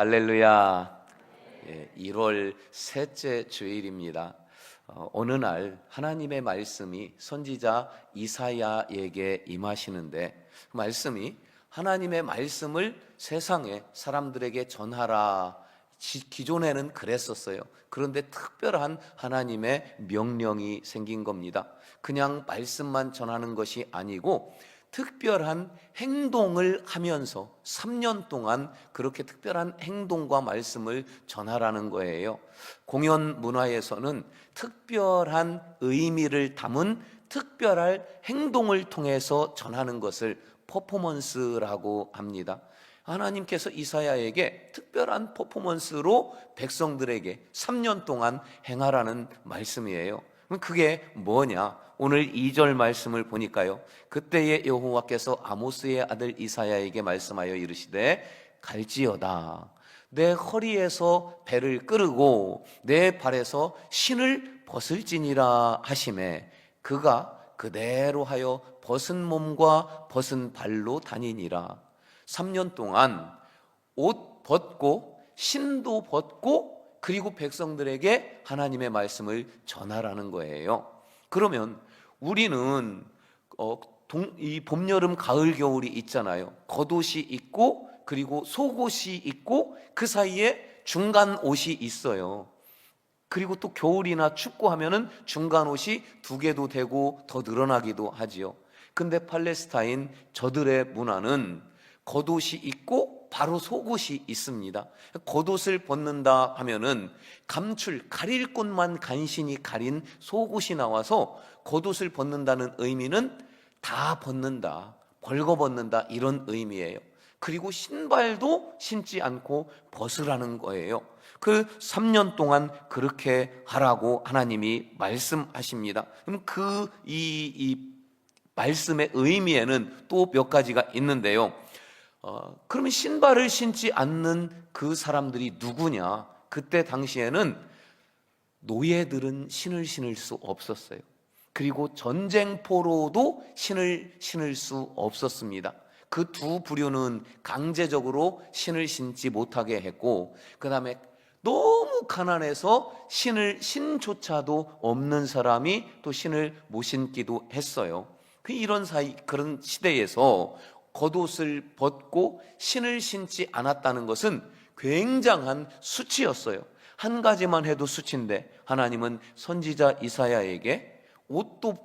할렐루야. 1월 셋째 주일입니다. 어느 날 하나님의 말씀이 선지자 이사야에게 임하시는데, 그 말씀이 하나님의 말씀을 세상에 사람들에게 전하라. 기존에는 그랬었어요. 그런데 특별한 하나님의 명령이 생긴 겁니다. 그냥 말씀만 전하는 것이 아니고 특별한 행동을 하면서 3년 동안 그렇게 특별한 행동과 말씀을 전하라는 거예요. 공연 문화에서는 특별한 의미를 담은 특별한 행동을 통해서 전하는 것을 퍼포먼스라고 합니다. 하나님께서 이사야에게 특별한 퍼포먼스로 백성들에게 3년 동안 행하라는 말씀이에요. 그게 뭐냐? 오늘 2절 말씀을 보니까요, 그때에 여호와께서 아모스의 아들 이사야에게 말씀하여 이르시되 갈지어다 내 허리에서 배를 끄르고 내 발에서 신을 벗을지니라 하시매 그가 그대로 하여 벗은 몸과 벗은 발로 다니니라. 3년 동안 옷 벗고 신도 벗고 그리고 백성들에게 하나님의 말씀을 전하라는 거예요. 그러면 우리는 이 봄, 여름, 가을, 겨울이 있잖아요. 겉옷이 있고 그리고 속옷이 있고 그 사이에 중간 옷이 있어요. 그리고 또 겨울이나 춥고 하면은 중간 옷이 2개도 되고 더 늘어나기도 하지요. 근데 팔레스타인 저들의 문화는 겉옷이 있고 바로 속옷이 있습니다. 겉옷을 벗는다 하면은 가릴 곳만 간신히 가린 속옷이 나와서 겉옷을 벗는다는 의미는 다 벗는다, 벌거벗는다 이런 의미예요. 그리고 신발도 신지 않고 벗으라는 거예요. 그 3년 동안 그렇게 하라고 하나님이 말씀하십니다. 그럼 이 말씀의 의미에는 또 몇 가지가 있는데요. 그러면 신발을 신지 않는 그 사람들이 누구냐? 그때 당시에는 노예들은 신을 신을 수 없었어요. 그리고 전쟁포로도 신을 신을 수 없었습니다. 그 두 부류는 강제적으로 신을 신지 못하게 했고, 그 다음에 너무 가난해서 신조차도 없는 사람이 또 신을 못 신기도 했어요. 그런 시대에서 겉옷을 벗고 신을 신지 않았다는 것은 굉장한 수치였어요. 한 가지만 해도 수치인데 하나님은 선지자 이사야에게 옷도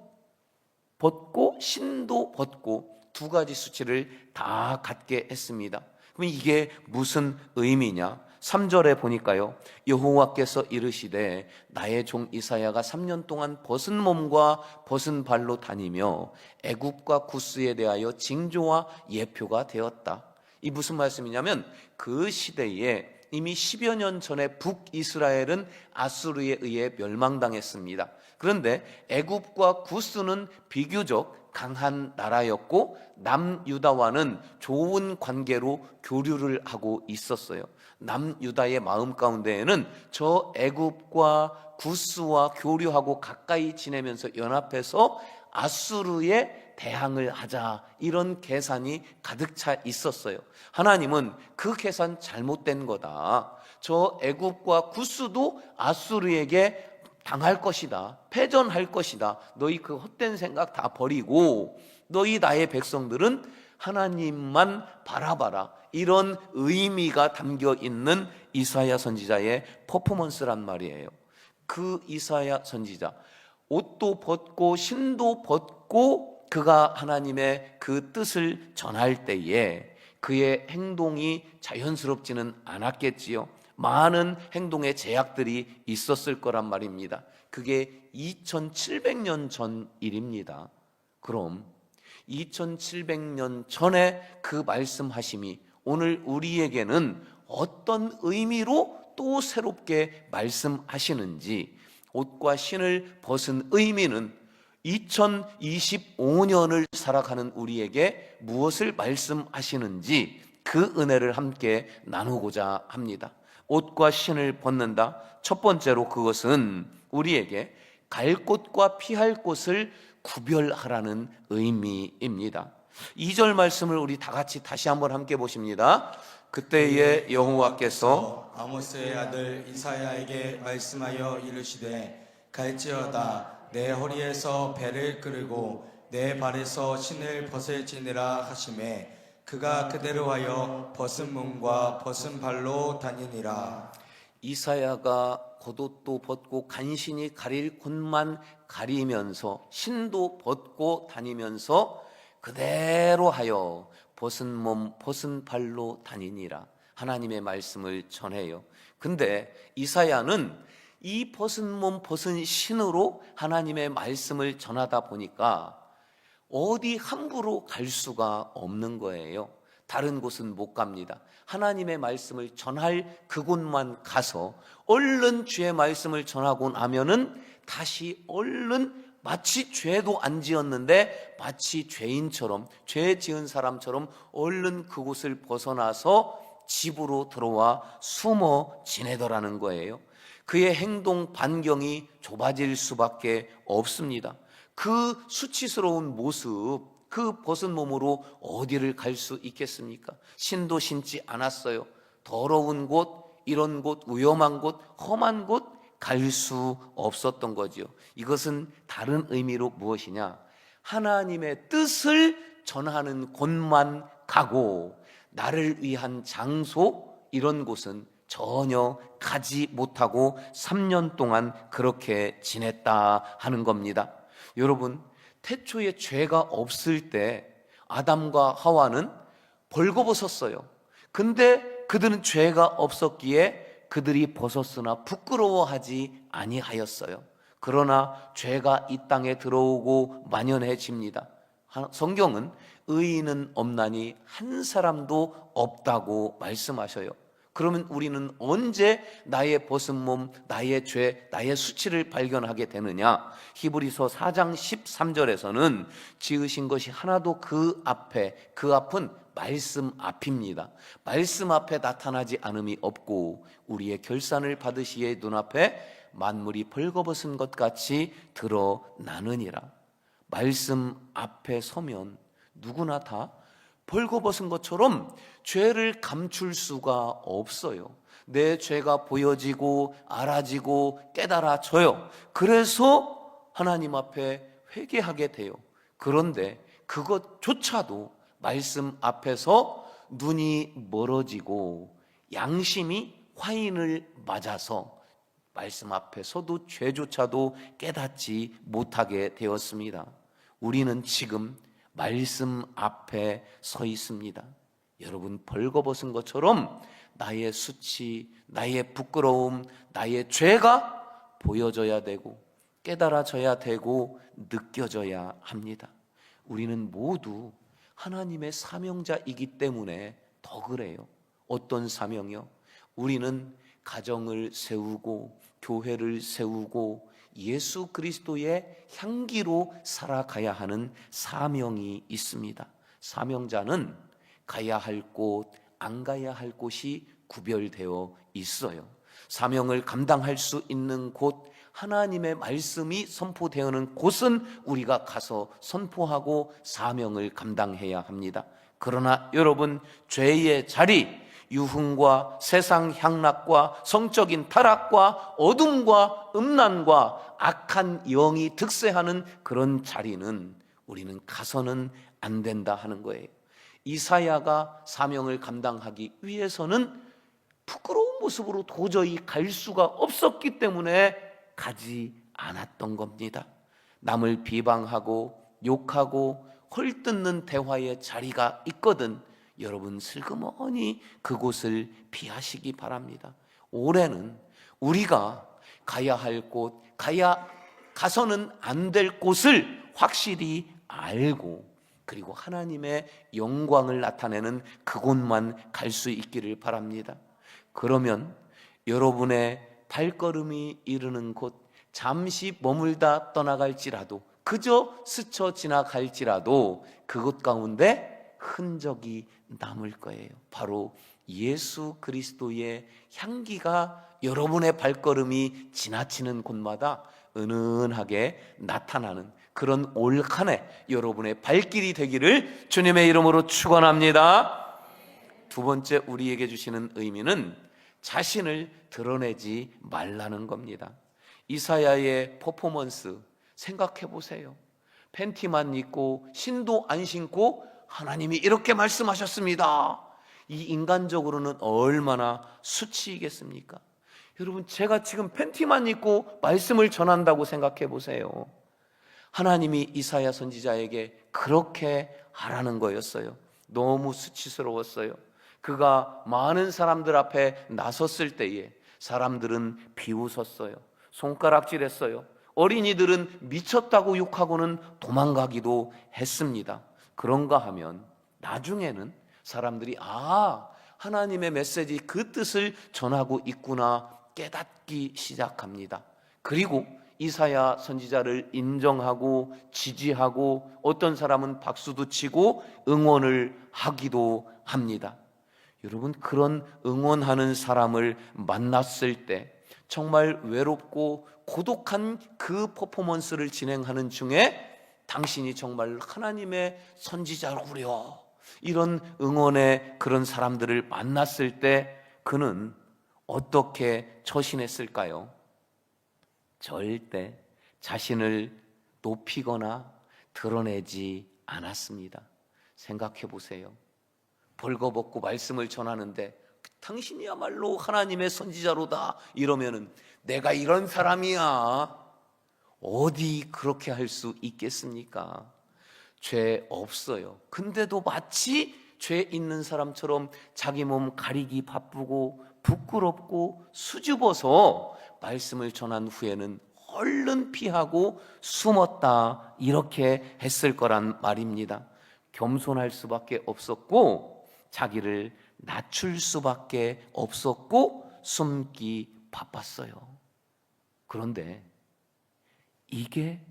벗고 신도 벗고 2가지 수치를 다 갖게 했습니다. 그럼 이게 무슨 의미냐? 3절에 보니까요, 여호와께서 이르시되 나의 종 이사야가 3년 동안 벗은 몸과 벗은 발로 다니며 애굽과 구스에 대하여 징조와 예표가 되었다. 이 무슨 말씀이냐면 그 시대에 이미 10여 년 전에 북이스라엘은 아수르에 의해 멸망당했습니다. 그런데 애굽과 구스는 비교적 강한 나라였고 남유다와는 좋은 관계로 교류를 하고 있었어요. 남유다의 마음 가운데에는 저 애굽과 구스와 교류하고 가까이 지내면서 연합해서 아수르에 대항을 하자, 이런 계산이 가득 차 있었어요. 하나님은 그 계산 잘못된 거다. 저 애굽과 구스도 아수르에게 당할 것이다, 패전할 것이다. 너희 그 헛된 생각 다 버리고 너희 나의 백성들은 하나님만 바라봐라. 이런 의미가 담겨 있는 이사야 선지자의 퍼포먼스란 말이에요. 그 이사야 선지자, 옷도 벗고 신도 벗고 그가 하나님의 그 뜻을 전할 때에 그의 행동이 자연스럽지는 않았겠지요. 많은 행동의 제약들이 있었을 거란 말입니다. 그게 2700년 전 일입니다. 그럼 2700년 전에 그 말씀하심이 오늘 우리에게는 어떤 의미로 또 새롭게 말씀하시는지, 옷과 신을 벗은 의미는 2025년을 살아가는 우리에게 무엇을 말씀하시는지 그 은혜를 함께 나누고자 합니다. 옷과 신을 벗는다. 첫 번째로 그것은 우리에게 갈 곳과 피할 곳을 구별하라는 의미입니다. 2절 말씀을 우리 다 같이 다시 한번 함께 보십니다. 그때에 여호와께서 아모스의 아들 이사야에게 말씀하여 이르시되 갈지어다 내 허리에서 배를 끌고 내 발에서 신을 벗을지니라 하시매 그가 그대로 하여 벗은 몸과 벗은 발로 다니니라. 이사야가 겉옷도 벗고 간신히 가릴 곳만 가리면서 신도 벗고 다니면서 그대로 하여 벗은 몸 벗은 발로 다니니라 하나님의 말씀을 전해요. 근데 이사야는 이 벗은 몸 벗은 신으로 하나님의 말씀을 전하다 보니까 어디 함부로 갈 수가 없는 거예요. 다른 곳은 못 갑니다. 하나님의 말씀을 전할 그곳만 가서 얼른 주의 말씀을 전하고 나면은 다시 얼른 마치 죄도 안 지었는데 마치 죄인처럼 죄 지은 사람처럼 얼른 그곳을 벗어나서 집으로 들어와 숨어 지내더라는 거예요. 그의 행동 반경이 좁아질 수밖에 없습니다. 그 수치스러운 모습, 그 벗은 몸으로 어디를 갈 수 있겠습니까? 신도 신지 않았어요. 더러운 곳, 이런 곳, 위험한 곳, 험한 곳 갈 수 없었던 거지요. 이것은 다른 의미로 무엇이냐? 하나님의 뜻을 전하는 곳만 가고 나를 위한 장소, 이런 곳은 전혀 가지 못하고 3년 동안 그렇게 지냈다 하는 겁니다. 여러분, 태초에 죄가 없을 때 아담과 하와는 벌거벗었어요. 근데 그들은 죄가 없었기에 그들이 벗었으나 부끄러워하지 아니하였어요. 그러나 죄가 이 땅에 들어오고 만연해집니다. 성경은 의인은 없나니 한 사람도 없다고 말씀하셔요. 그러면 우리는 언제 나의 벗은 몸, 나의 죄, 나의 수치를 발견하게 되느냐? 히브리서 4장 13절에서는 지으신 것이 하나도 그 앞은 말씀 앞입니다. 말씀 앞에 나타나지 않음이 없고 우리의 결산을 받으시에 눈앞에 만물이 벌거벗은 것 같이 드러나느니라. 말씀 앞에 서면 누구나 다 벌거벗은 것처럼 죄를 감출 수가 없어요. 내 죄가 보여지고 알아지고 깨달아져요. 그래서 하나님 앞에 회개하게 돼요. 그런데 그것조차도 말씀 앞에서 눈이 멀어지고 양심이 화인을 맞아서 말씀 앞에서도 죄조차도 깨닫지 못하게 되었습니다. 우리는 지금 말씀 앞에 서 있습니다. 여러분, 벌거벗은 것처럼 나의 수치, 나의 부끄러움, 나의 죄가 보여져야 되고 깨달아져야 되고 느껴져야 합니다. 우리는 모두 하나님의 사명자이기 때문에 더 그래요. 어떤 사명이요? 우리는 가정을 세우고 교회를 세우고 예수 그리스도의 향기로 살아가야 하는 사명이 있습니다. 사명자는 가야 할 곳, 안 가야 할 곳이 구별되어 있어요. 사명을 감당할 수 있는 곳, 하나님의 말씀이 선포되는 곳은 우리가 가서 선포하고 사명을 감당해야 합니다. 그러나 여러분, 죄의 자리, 유흥과 세상 향락과 성적인 타락과 어둠과 음란과 악한 영이 득세하는 그런 자리는 우리는 가서는 안 된다 하는 거예요. 이사야가 사명을 감당하기 위해서는 부끄러운 모습으로 도저히 갈 수가 없었기 때문에 가지 않았던 겁니다. 남을 비방하고 욕하고 헐뜯는 대화의 자리가 있거든 여러분 슬그머니 그곳을 피하시기 바랍니다. 올해는 우리가 가야 할 곳, 가서는 안 될 곳을 확실히 알고 그리고 하나님의 영광을 나타내는 그곳만 갈 수 있기를 바랍니다. 그러면 여러분의 발걸음이 이르는 곳, 잠시 머물다 떠나갈지라도 그저 스쳐 지나갈지라도 그곳 가운데 흔적이 남을 거예요. 바로 예수 그리스도의 향기가 여러분의 발걸음이 지나치는 곳마다 은은하게 나타나는 그런 올 한 해 여러분의 발길이 되기를 주님의 이름으로 축원합니다. 두 번째 우리에게 주시는 의미는 자신을 드러내지 말라는 겁니다. 이사야의 퍼포먼스 생각해 보세요. 팬티만 입고 신도 안 신고 하나님이 이렇게 말씀하셨습니다. 이 인간적으로는 얼마나 수치이겠습니까? 여러분, 제가 지금 팬티만 입고 말씀을 전한다고 생각해 보세요. 하나님이 이사야 선지자에게 그렇게 하라는 거였어요. 너무 수치스러웠어요. 그가 많은 사람들 앞에 나섰을 때에 사람들은 비웃었어요. 손가락질했어요. 어린이들은 미쳤다고 욕하고는 도망가기도 했습니다. 그런가 하면 나중에는 사람들이 하나님의 메시지 그 뜻을 전하고 있구나 깨닫기 시작합니다. 그리고 이사야 선지자를 인정하고 지지하고 어떤 사람은 박수도 치고 응원을 하기도 합니다. 여러분, 그런 응원하는 사람을 만났을 때 정말 외롭고 고독한 그 퍼포먼스를 진행하는 중에 당신이 정말 하나님의 선지자로구려, 이런 응원의 그런 사람들을 만났을 때 그는 어떻게 처신했을까요? 절대 자신을 높이거나 드러내지 않았습니다. 생각해 보세요. 벌거벗고 말씀을 전하는데 당신이야말로 하나님의 선지자로다 이러면은 내가 이런 사람이야, 어디 그렇게 할 수 있겠습니까? 죄 없어요. 근데도 마치 죄 있는 사람처럼 자기 몸 가리기 바쁘고 부끄럽고 수줍어서 말씀을 전한 후에는 얼른 피하고 숨었다, 이렇게 했을 거란 말입니다. 겸손할 수밖에 없었고 자기를 낮출 수밖에 없었고 숨기 바빴어요. 그런데 이게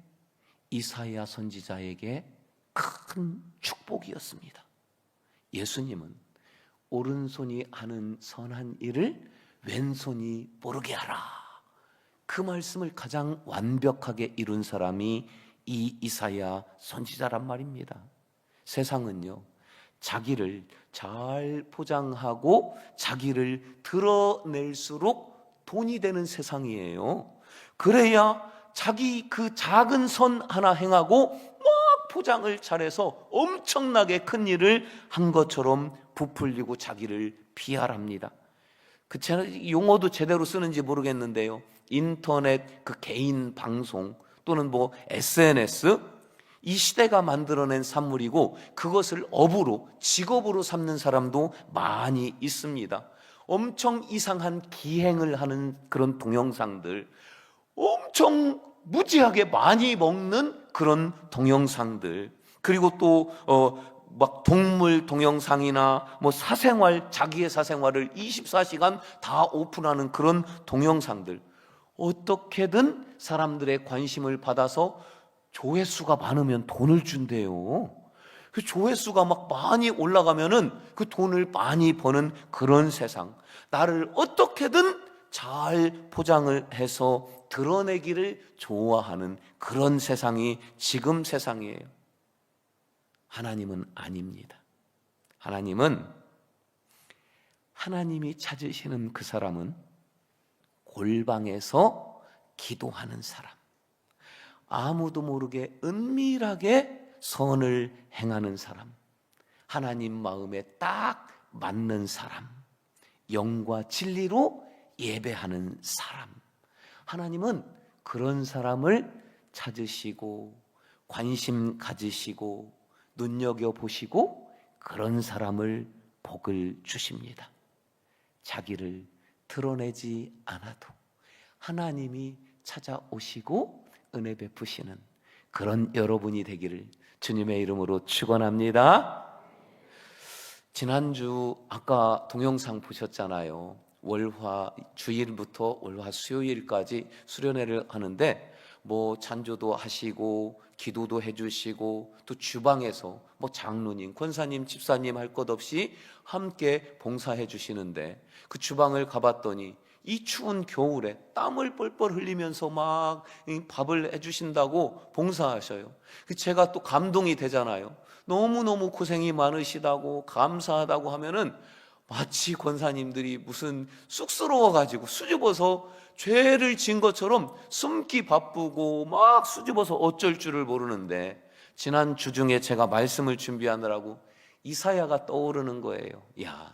이사야 선지자에게 큰 축복이었습니다. 예수님은 오른손이 하는 선한 일을 왼손이 모르게 하라, 그 말씀을 가장 완벽하게 이룬 사람이 이 이사야 선지자란 말입니다. 세상은요, 자기를 잘 포장하고 자기를 드러낼수록 돈이 되는 세상이에요. 그래야 자기 그 작은 선 하나 행하고 막 포장을 잘해서 엄청나게 큰 일을 한 것처럼 부풀리고 자기를 비하랍니다. 그 용어도 제대로 쓰는지 모르겠는데요, 인터넷 그 개인 방송 또는 SNS, 이 시대가 만들어낸 산물이고 그것을 업으로 직업으로 삼는 사람도 많이 있습니다. 엄청 이상한 기행을 하는 그런 동영상들, 엄청 무지하게 많이 먹는 그런 동영상들, 그리고 또 막 동물 동영상이나 사생활, 자기의 사생활을 24시간 다 오픈하는 그런 동영상들, 어떻게든 사람들의 관심을 받아서 조회수가 많으면 돈을 준대요. 그 조회수가 막 많이 올라가면은 그 돈을 많이 버는 그런 세상, 나를 어떻게든 잘 포장을 해서 드러내기를 좋아하는 그런 세상이 지금 세상이에요. 하나님은 아닙니다. 하나님이 찾으시는 그 사람은 골방에서 기도하는 사람, 아무도 모르게 은밀하게 선을 행하는 사람, 하나님 마음에 딱 맞는 사람, 영과 진리로 예배하는 사람, 하나님은 그런 사람을 찾으시고 관심 가지시고 눈여겨보시고 그런 사람을 복을 주십니다. 자기를 드러내지 않아도 하나님이 찾아오시고 은혜 베푸시는 그런 여러분이 되기를 주님의 이름으로 축원합니다. 지난주 아까 동영상 보셨잖아요. 월화 주일부터 월화 수요일까지 수련회를 하는데 찬조도 하시고 기도도 해주시고 또 주방에서 장로님, 권사님, 집사님 할 것 없이 함께 봉사해 주시는데, 그 주방을 가봤더니 이 추운 겨울에 땀을 뻘뻘 흘리면서 막 밥을 해주신다고 봉사하셔요. 제가 또 감동이 되잖아요. 너무너무 고생이 많으시다고 감사하다고 하면은 마치 권사님들이 무슨 쑥스러워가지고 수줍어서 죄를 지은 것처럼 숨기 바쁘고 막 수줍어서 어쩔 줄을 모르는데, 지난 주중에 제가 말씀을 준비하느라고 이사야가 떠오르는 거예요. 야,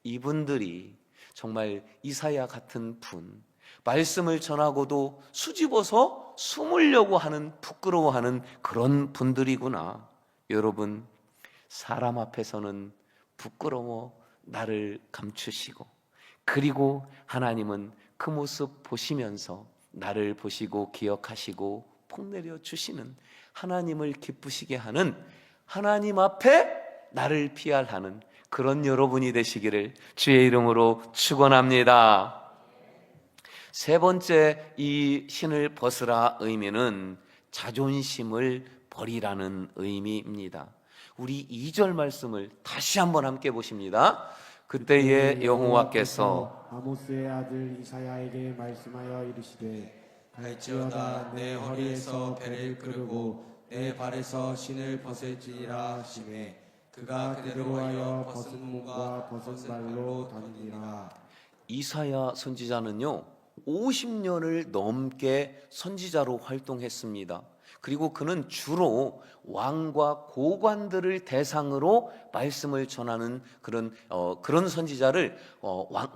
이분들이 정말 이사야 같은 분, 말씀을 전하고도 수집어서 숨으려고 하는, 부끄러워하는 그런 분들이구나. 여러분, 사람 앞에서는 부끄러워 나를 감추시고, 그리고 하나님은 그 모습 보시면서 나를 보시고 기억하시고 폭내려 주시는, 하나님을 기쁘시게 하는, 하나님 앞에 나를 피할하는 그런 여러분이 되시기를 주의 이름으로 축원합니다. 세 번째, 이 신을 벗으라 의미는 자존심을 버리라는 의미입니다. 우리 2절 말씀을 다시 한번 함께 보십니다. 그때에 여호와께서 아모스의 아들 이사야에게 말씀하여 이르시되, 갈지어다 내 허리에서 배를 끄르고 내 발에서 신을 벗을지니라 하시매 그가 그대로 하여 벗은 몸과 벗은 발로 다니니라. 이사야 선지자는요 50년을 넘게 선지자로 활동했습니다. 그리고 그는 주로 왕과 고관들을 대상으로 말씀을 전하는 그런 선지자를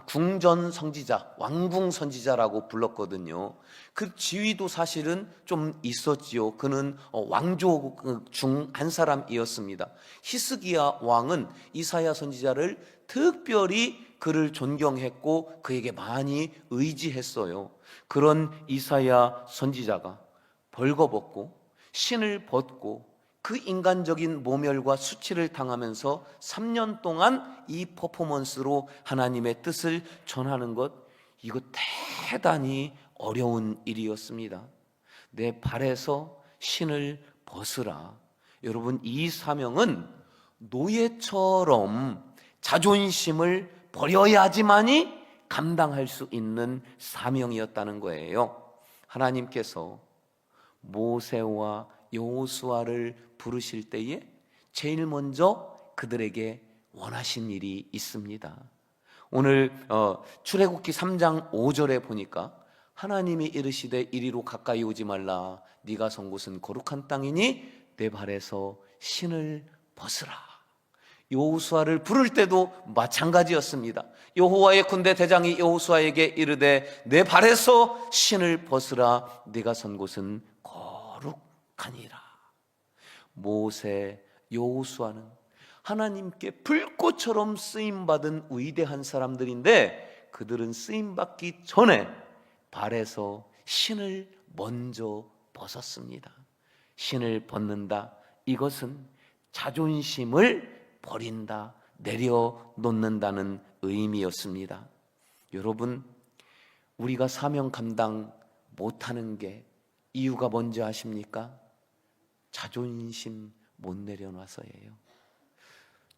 궁전 선지자, 왕궁 선지자라고 불렀거든요. 그 지위도 사실은 좀 있었지요. 그는 왕족 중 한 사람이었습니다. 히스기야 왕은 이사야 선지자를 특별히 그를 존경했고 그에게 많이 의지했어요. 그런 이사야 선지자가 벌거벗고 신을 벗고 그 인간적인 모멸과 수치를 당하면서 3년 동안 이 퍼포먼스로 하나님의 뜻을 전하는 것, 이거 대단히 어려운 일이었습니다. 내 발에서 신을 벗으라. 여러분, 이 사명은 노예처럼 자존심을 버려야지만이 감당할 수 있는 사명이었다는 거예요. 하나님께서 모세와 여호수아를 부르실 때에 제일 먼저 그들에게 원하신 일이 있습니다. 오늘 출애굽기 3장 5절에 보니까 하나님이 이르시되 이리로 가까이 오지 말라. 네가 선 곳은 거룩한 땅이니 내 발에서 신을 벗으라. 여호수아를 부를 때도 마찬가지였습니다. 여호와의 군대 대장이 여호수아에게 이르되 내 발에서 신을 벗으라. 네가 선 곳은 거룩하니라. 모세, 여호수아는 하나님께 불꽃처럼 쓰임받은 위대한 사람들인데 그들은 쓰임받기 전에 발에서 신을 먼저 벗었습니다. 신을 벗는다, 이것은 자존심을 버린다, 내려놓는다는 의미였습니다. 여러분, 우리가 사명 감당 못하는 게 이유가 뭔지 아십니까? 자존심 못 내려놔서예요.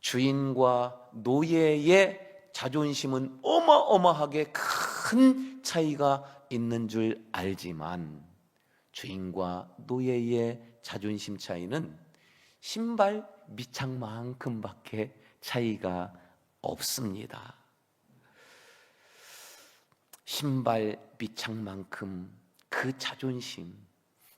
주인과 노예의 자존심은 어마어마하게 큰 차이가 있는 줄 알지만 주인과 노예의 자존심 차이는 신발 밑창만큼밖에 차이가 없습니다. 신발 밑창만큼 그 자존심,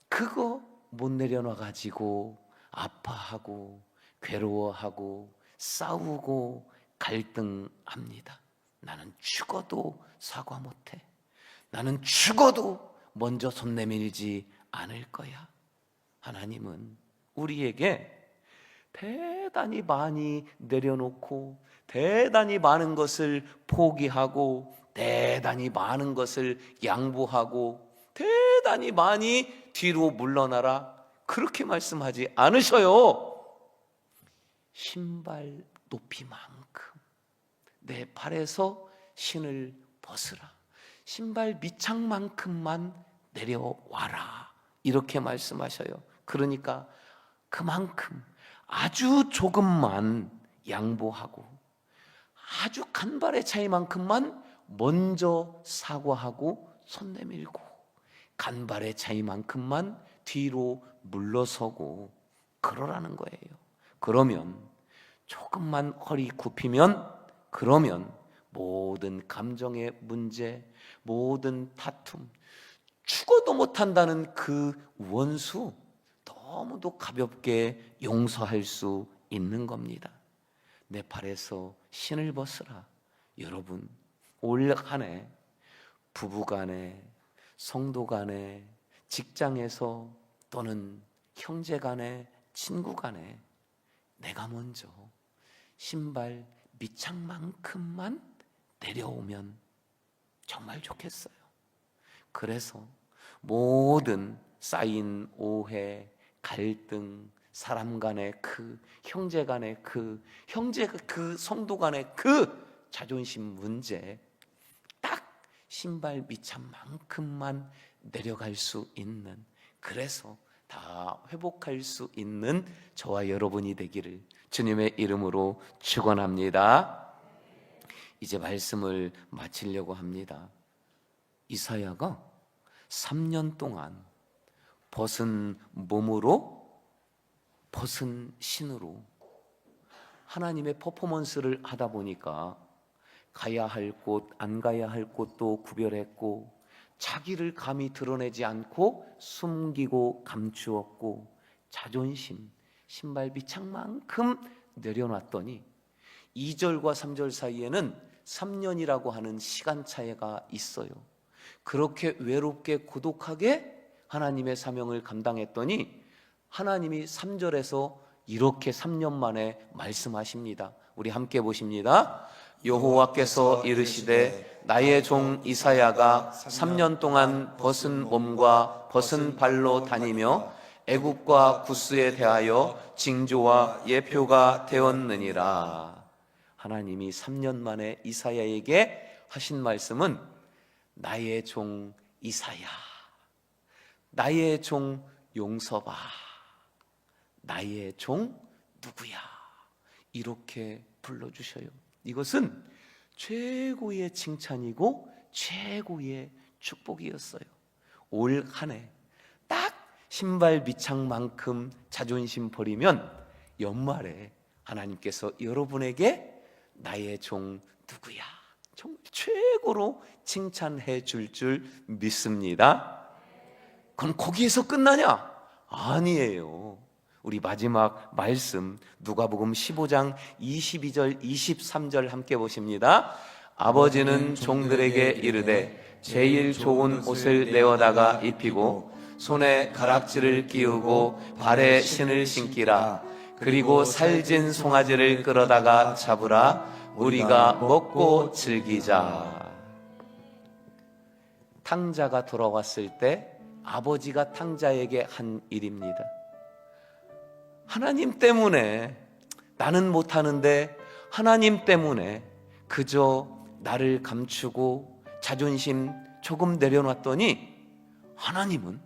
그거 못 내려놔 가지고 아파하고 괴로워하고 싸우고 갈등합니다. 나는 죽어도 사과 못해. 나는 죽어도 먼저 손 내밀지 않을 거야. 하나님은 우리에게 대단히 많이 내려놓고 대단히 많은 것을 포기하고 대단히 많은 것을 양보하고 대단히 많이 뒤로 물러나라, 그렇게 말씀하지 않으셔요. 신발 높이만큼 내 발에서 신을 벗으라. 신발 밑창만큼만 내려와라, 이렇게 말씀하셔요. 그러니까 그만큼 아주 조금만 양보하고 아주 간발의 차이만큼만 먼저 사과하고 손 내밀고 간발의 차이만큼만 뒤로 물러서고 그러라는 거예요. 그러면 조금만 허리 굽히면 그러면 모든 감정의 문제, 모든 다툼, 죽어도 못한다는 그 원수 너무도 가볍게 용서할 수 있는 겁니다. 내 발에서 신을 벗으라. 여러분, 올 한 해 부부간에, 성도간에, 직장에서 또는 형제간에, 친구간에 내가 먼저 신발 밑창만큼만 내려오면 정말 좋겠어요. 그래서 모든 쌓인 오해, 갈등, 사람 간의 형제 간의 성도 간의 자존심 문제, 딱 신발 밑창만큼만 내려갈 수 있는, 그래서 다 회복할 수 있는 저와 여러분이 되기를 주님의 이름으로 축원합니다. 이제 말씀을 마치려고 합니다. 이사야가 3년 동안 벗은 몸으로, 벗은 신으로 하나님의 퍼포먼스를 하다 보니까 가야 할 곳, 안 가야 할 곳도 구별했고, 자기를 감히 드러내지 않고 숨기고 감추었고, 자존심, 신발 밑창만큼 내려놨더니 2절과 3절 사이에는 3년이라고 하는 시간 차이가 있어요. 그렇게 외롭게 고독하게 하나님의 사명을 감당했더니 하나님이 3절에서 이렇게 3년 만에 말씀하십니다. 우리 함께 보십니다. 여호와께서 이르시되 나의 종 이사야가 3년 동안 벗은 몸과 벗은 발로 다니며 애굽과 구스에 대하여 징조와 예표가 되었느니라. 하나님이 3년 만에 이사야에게 하신 말씀은 나의 종 이사야, 나의 종 용서봐, 나의 종 누구야, 이렇게 불러주셔요. 이것은 최고의 칭찬이고 최고의 축복이었어요. 올 한 해 딱 신발 밑창만큼 자존심 버리면 연말에 하나님께서 여러분에게 나의 종 누구야, 정말 최고로 칭찬해 줄 믿습니다. 그럼 거기에서 끝나냐? 아니에요. 우리 마지막 말씀 누가복음 15장 22절 23절 함께 보십니다. 아버지는 종들에게 이르되 제일 좋은 옷을 내어다가 입히고 손에 가락지를 끼우고 발에 신을 신기라. 그리고 살진 송아지를 끌어다가 잡으라. 우리가 먹고 즐기자. 탕자가 돌아왔을 때 아버지가 탕자에게 한 일입니다. 하나님 때문에 나는 못하는데 하나님 때문에 그저 나를 감추고 자존심 조금 내려놨더니 하나님은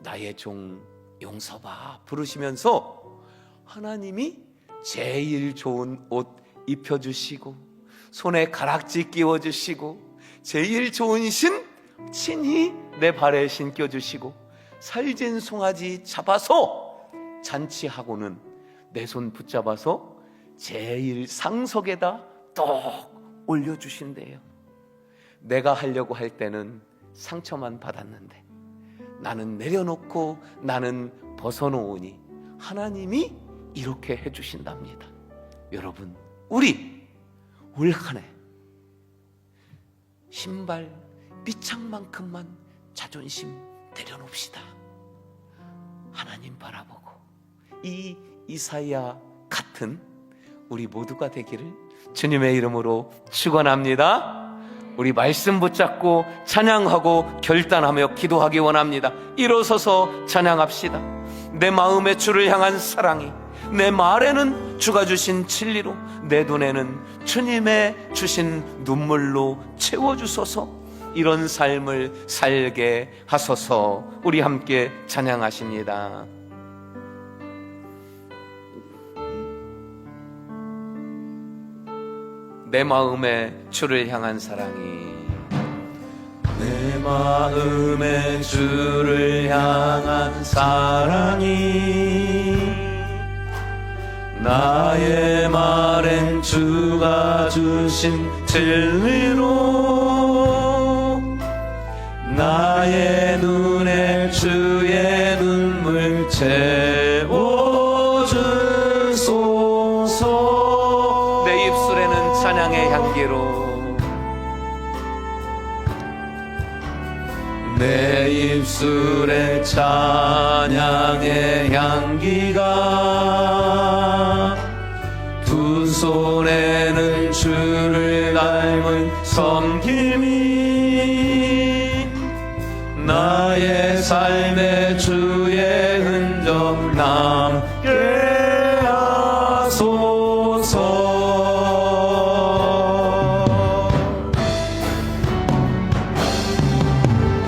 나의 종 용서봐 부르시면서 하나님이 제일 좋은 옷 입혀주시고 손에 가락지 끼워주시고 제일 좋은 신 친히 내 발에 신겨주시고 살진 송아지 잡아서 잔치하고는 내 손 붙잡아서 제일 상석에다 떡 올려주신대요. 내가 하려고 할 때는 상처만 받았는데 나는 내려놓고 나는 벗어놓으니 하나님이 이렇게 해주신답니다. 여러분, 우리 올 한 해 신발 밑창만큼만 자존심 내려놓읍시다. 하나님 바라보고 이 이사야 같은 우리 모두가 되기를 주님의 이름으로 축원합니다. 우리 말씀 붙잡고 찬양하고 결단하며 기도하기 원합니다. 일어서서 찬양합시다. 내 마음에 주를 향한 사랑이, 내 말에는 주가 주신 진리로, 내 눈에는 주님의 주신 눈물로 채워주소서. 이런 삶을 살게 하소서. 우리 함께 찬양하십니다. 내 마음에 주를 향한 사랑이, 내 마음에 주를 향한 사랑이, 나의 말엔 주가 주신 진리로 나의 눈에 주의 눈물 채워주소서. 내 입술에는 찬양의 향기로 내 입술에 찬양의 향기가 두 손에는 주를 닮은 섬김이 나의 삶에 주의 흔적 남게 하소서.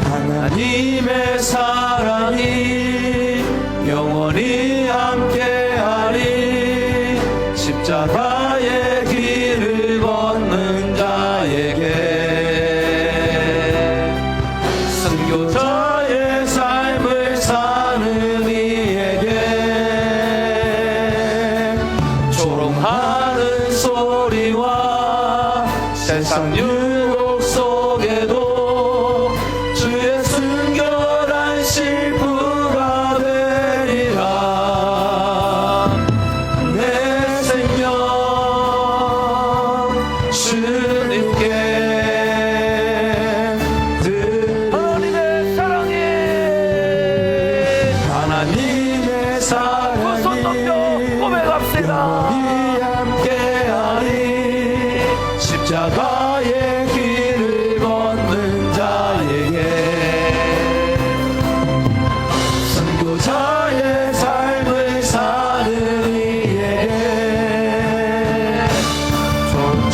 하나님의 사랑이 영원히 함께하리. 십자가의 길을 걷는 자에게 선교자의 삶을 사는 이에게 조롱하는 소리와 세상 유혹 속에도 주의 순결한 신부가 되리라. 내 생명 주님께 하나님의 사랑이 하나님의 사랑이 손 높여 고백합시다. 영원히 함께하리. 십자가의 길을 걷는 자에게 선교자의 삶을 사는 이에게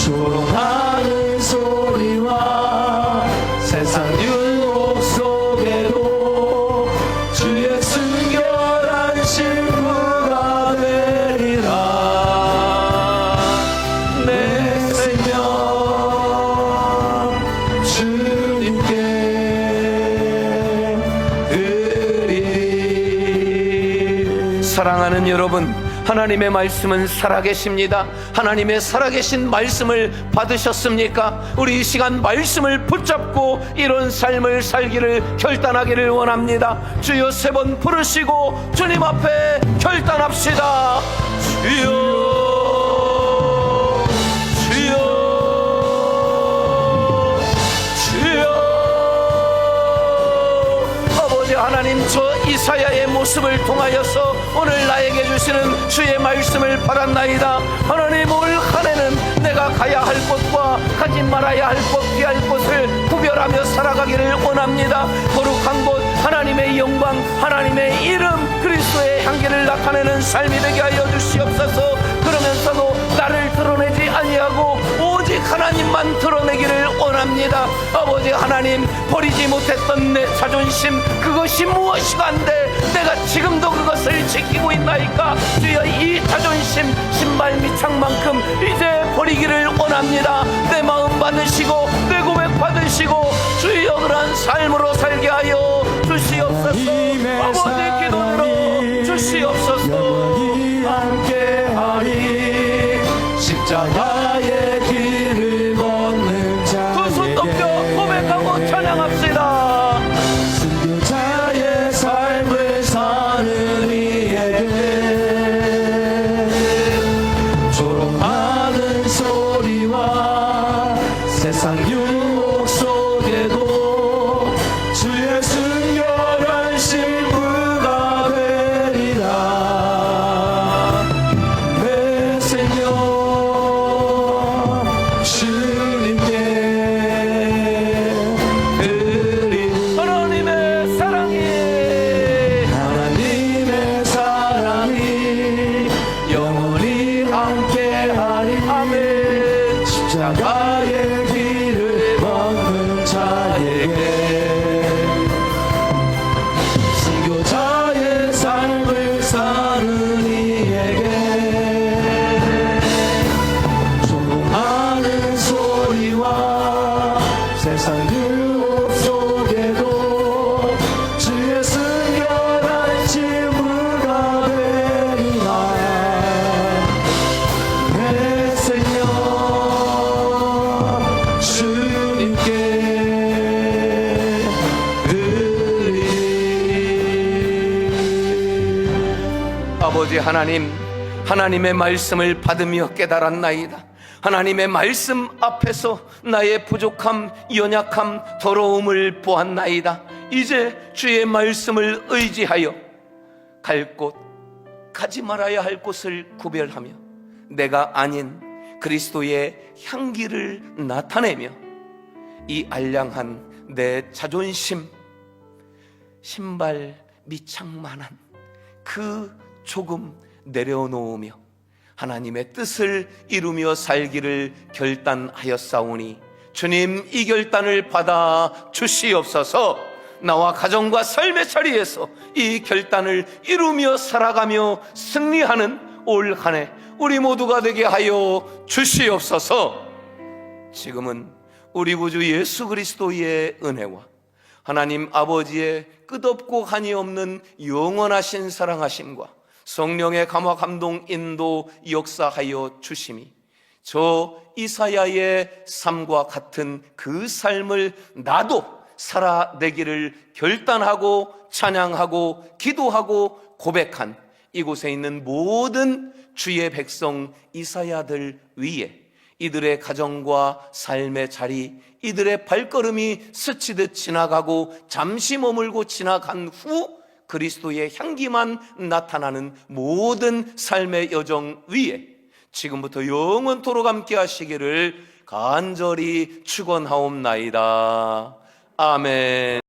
조롱하는 소리와 세상 유혹 속에도 주의 순결한 신부가 되리라. 내 생명 주님께 드리리. 사랑하는 여러분, 하나님의 말씀은 살아계십니다. 하나님의 살아계신 말씀을 받으셨습니까? 우리 이 시간 말씀을 붙잡고 이런 삶을 살기를 결단하기를 원합니다. 주여 3번 부르시고 주님 앞에 결단합시다. 주여, 주여, 주여. 아버지 하나님, 저 이사야의 모습을 통하여서 오늘 나에게 주시는 주의 말씀을 받았나이다. 하나님, 올 한 해는 내가 가야 할 곳과 가지 말아야 할 곳, 피할 곳을 구별하며 살아가기를 원합니다. 거룩한 곳, 하나님의 영광, 하나님의 이름, 그리스도의 향기를 나타내는 삶이 되게 하여 주시옵소서. 그러면서도 나를 드러내지 아니하고 오직 하나님만 드러내기를 원합니다. 아버지 하나님, 버리지 못했던 내 자존심, 그것이 무엇이가 한데 내가 지금도 그것을 지키고 있나이까? 주여, 이 자존심 신발 밑창만큼 이제 버리기를 원합니다. 내 마음 받으시고 내 고백 받으시고 주여 그러한 삶으로 살게 하여 주시옵소서. 아버지 기도 들어 주시옵소서. 영원히 함께하리. 십자가의 길을 걷는 자에게 두 손 높여 고백하고 찬양합시다. 순교자의 삶을 사는 이에게 조롱하는 소리와 세상 유혹 속에도 주의 순결한 신부가 되리라. 내 생명 주님께 드리. 하나님의 사랑이 하나님의 사랑이 영원히 함께하리. 아멘. 십자가의 길을 걷는 자에게 순교자의 삶을 사는 이에게 조롱하는 소리와 세상 유혹 속에도 주의 순결한 신부가 되리라. 내 생명 아버지 하나님, 하나님의 말씀을 받으며 깨달았나이다. 하나님의 말씀 앞에서 나의 부족함, 연약함, 더러움을 보았나이다. 이제 주의 말씀을 의지하여 갈 곳, 가지 말아야 할 곳을 구별하며 내가 아닌 그리스도의 향기를 나타내며 이 알량한 내 자존심, 신발 밑창만한 그 조금 내려놓으며 하나님의 뜻을 이루며 살기를 결단하였사오니 주님, 이 결단을 받아 주시옵소서. 나와 가정과 삶의 자리에서 이 결단을 이루며 살아가며 승리하는 올 한 해 우리 모두가 되게 하여 주시옵소서. 지금은 우리 구주 예수 그리스도의 은혜와 하나님 아버지의 끝없고 한이 없는 영원하신 사랑하심과 성령의 감화 감동 인도 역사하여 주심이 저 이사야의 삶과 같은 그 삶을 나도 살아내기를 결단하고 찬양하고 기도하고 고백한 이곳에 있는 모든 주의 백성 이사야들 위에 이들의 가정과 삶의 자리, 이들의 발걸음이 스치듯 지나가고 잠시 머물고 지나간 후 그리스도의 향기만 나타나는 모든 삶의 여정 위에 지금부터 영원토록 함께 하시기를 간절히 축원하옵나이다. 아멘.